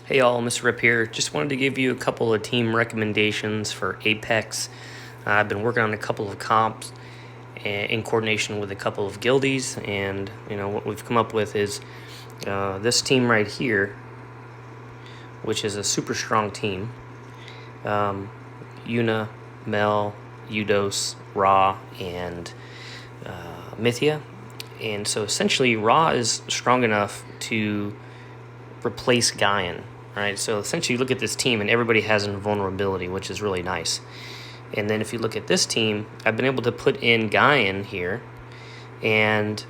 Hey all, Mr. Rip here. Just wanted to give you a couple of team recommendations for Apex. I've been working on a couple of comps in coordination with a couple of guildies, and what we've come up with is this team right here, which is a super strong team. Yuna, Mel, Eudos, Ra, and Mythia. And so essentially Ra is strong enough to replace Gaian, right? So essentially you look at this team and everybody has invulnerability, which is really nice. And then if you look at this team, I've been able to put in Gaian here. And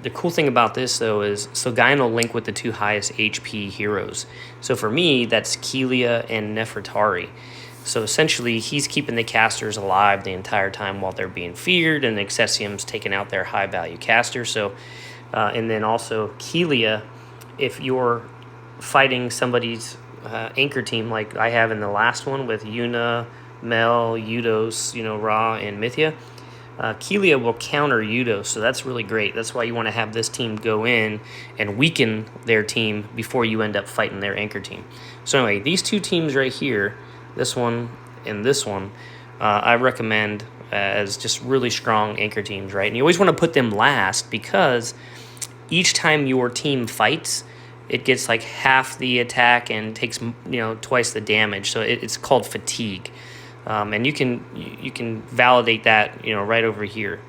the cool thing about this, though, is so Gaian will link with the two highest HP heroes. So for me, that's Kelia and Nefertari. So essentially, he's keeping the casters alive the entire time while they're being feared, and Excessium's taking out their high-value caster. So, and then also Kelia, if you're fighting somebody's anchor team like I have in the last one with Yuna, Mel, Eudos, Ra, and Mythia, Kelia will counter Eudos, so that's really great. That's why you want to have this team go in and weaken their team before you end up fighting their anchor team. So anyway, these two teams right here, this one and this one, I recommend as just really strong anchor teams, right? And you always want to put them last because each time your team fights, it gets like half the attack and takes twice the damage. So it's called fatigue, and you can validate that right over here.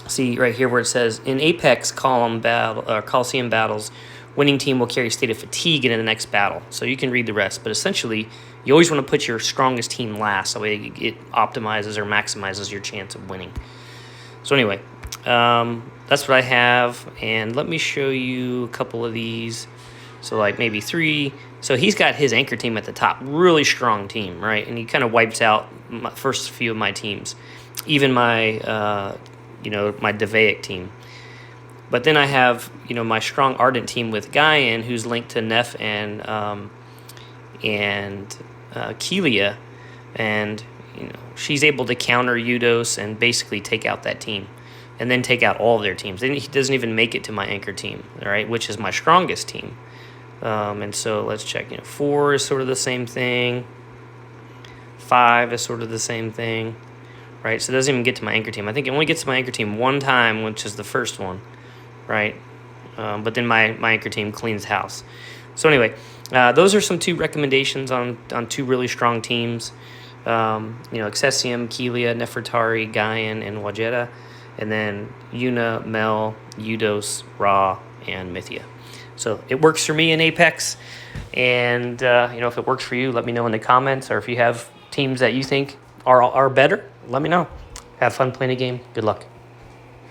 See right here where it says in Apex Coliseum battles, winning team will carry state of fatigue into the next battle. So you can read the rest, but essentially you always want to put your strongest team last. So it optimizes or maximizes your chance of winning. So anyway, that's what I have, and let me show you a couple of these. So like maybe three. So he's got his anchor team at the top, really strong team, right? And he kind of wipes out my first few of my teams, even my my Devaic team. But then I have my strong Ardent team with Gaian, who's linked to Nef and Kelia, and she's able to counter Eudos and basically take out that team, and then take out all of their teams. Then he doesn't even make it to my anchor team, all right, which is my strongest team. And so let's check. 4 is sort of the same thing. 5 is sort of the same thing, right? So it doesn't even get to my anchor team. I think it only gets to my anchor team one time, which is the first one, right? But then my anchor team cleans house. So anyway, those are some 2 recommendations on 2 really strong teams. Excessium, Kelia, Nefertari, Gaian, and Wajeda. And then Yuna, Mel, Eudos, Ra, and Mythia. So it works for me in Apex. And, if it works for you, let me know in the comments. Or if you have teams that you think are better, let me know. Have fun playing the game. Good luck.